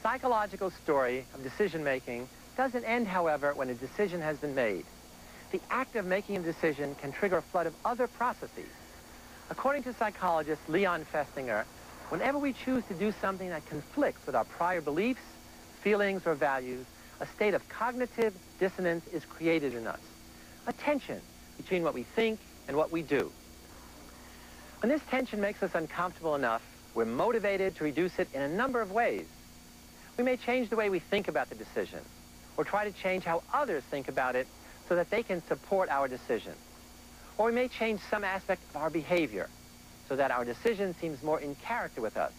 psychological story of decision-making doesn't end, however, when a decision has been made. The act of making a decision can trigger a flood of other processes. According to psychologist Leon Festinger, whenever we choose to do something that conflicts with our prior beliefs, feelings, or values, a state of cognitive dissonance is created in us, a tension between what we think and what we do. When this tension makes us uncomfortable enough, we're motivated to reduce it in a number of ways. We may change the way we think about the decision, or try to change how others think about it so that they can support our decision. Or we may change some aspect of our behavior so that our decision seems more in character with us.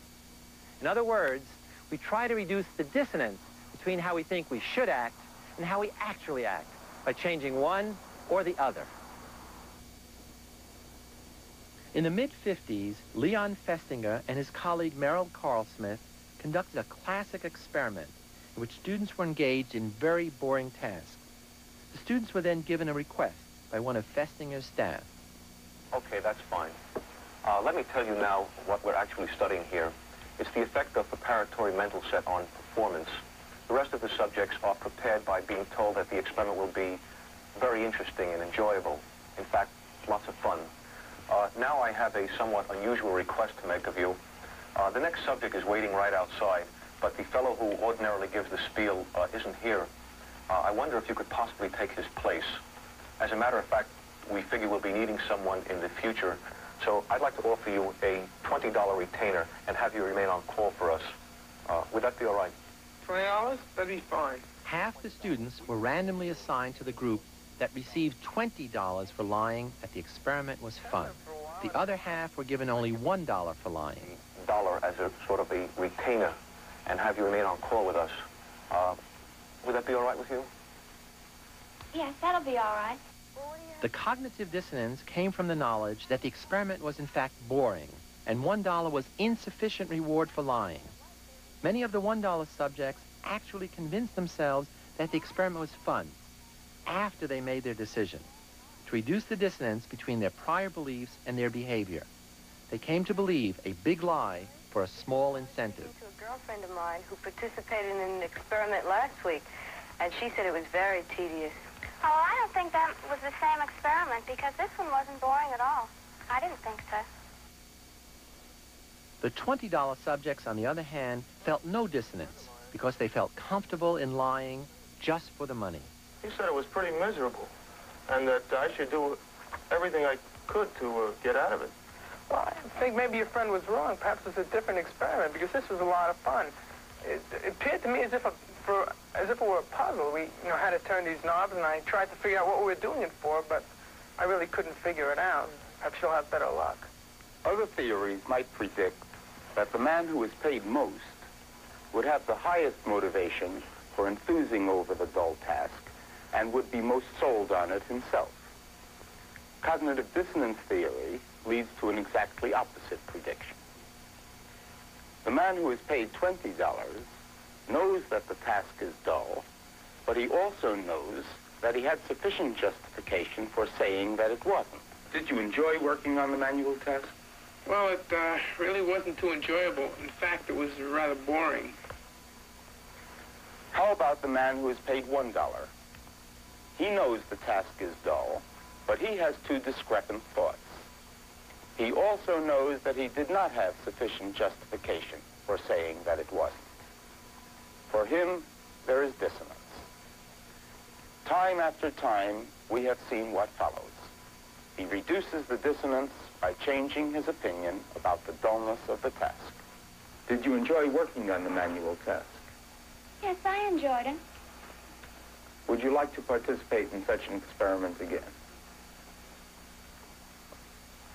In other words, we try to reduce the dissonance between how we think we should act and how we actually act by changing one or the other. In the mid-50s, Leon Festinger and his colleague Merrill Carl-Smith conducted a classic experiment in which students were engaged in very boring tasks. The students were then given a request by one of Festinger's staff. Okay, that's fine. Let me tell you now what we're actually studying here. It's the effect of preparatory mental set on performance. The rest of the subjects are prepared by being told that the experiment will be very interesting and enjoyable. In fact, lots of fun. Now I have a somewhat unusual request to make of you. The next subject is waiting right outside, but the fellow who ordinarily gives the spiel isn't here. I wonder if you could possibly take his place. As a matter of fact, we figure we'll be needing someone in the future, so I'd like to offer you a $20 retainer and have you remain on call for us. Would that be all right? $20? That'd be fine. Half the students were randomly assigned to the group that received $20 for lying that the experiment was fun. The other half were given only $1 for lying. $1 as a sort of a retainer and have you remain on call with us. Would that be all right with you? Yes, that'll be all right. The cognitive dissonance came from the knowledge that the experiment was in fact boring, and $1 was insufficient reward for lying. Many of the $1 subjects actually convinced themselves that the experiment was fun after they made their decision, to reduce the dissonance between their prior beliefs and their behavior. They came to believe a big lie for a small incentive. To a girlfriend of mine who participated in an experiment last week, and she said it was very tedious. Oh, I don't think that was the same experiment because this one wasn't boring at all. I didn't think so. The $20 subjects, on the other hand, felt no dissonance because they felt comfortable in lying just for the money. He said it was pretty miserable and that I should do everything I could to get out of it. Well, I think maybe your friend was wrong. Perhaps it's a different experiment because this was a lot of fun. It appeared to me as if it were a puzzle. We had to turn these knobs, and I tried to figure out what we were doing it for, but I really couldn't figure it out. Perhaps you'll have better luck. Other theories might predict that the man who is paid most would have the highest motivation for enthusing over the dull task and would be most sold on it himself. Cognitive dissonance theory leads to an exactly opposite prediction. The man who is paid $20 knows that the task is dull, but he also knows that he had sufficient justification for saying that it wasn't. Did you enjoy working on the manual test? Well, it really wasn't too enjoyable. In fact, it was rather boring. How about the man who is paid $1? He knows the task is dull, but he has two discrepant thoughts. He also knows that he did not have sufficient justification for saying that it wasn't. For him, there is dissonance. Time after time, we have seen what follows. He reduces the dissonance by changing his opinion about the dullness of the task. Did you enjoy working on the manual task? Yes, I enjoyed it. Would you like to participate in such an experiment again?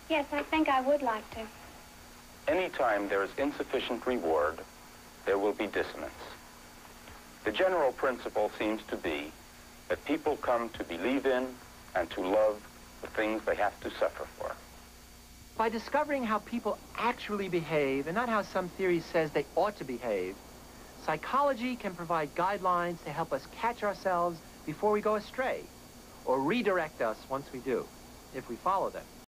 Yes, I think I would like to. Anytime there is insufficient reward, there will be dissonance. The general principle seems to be that people come to believe in and to love the things they have to suffer for. By discovering how people actually behave and not how some theory says they ought to behave, psychology can provide guidelines to help us catch ourselves before we go astray, or redirect us once we do, if we follow them.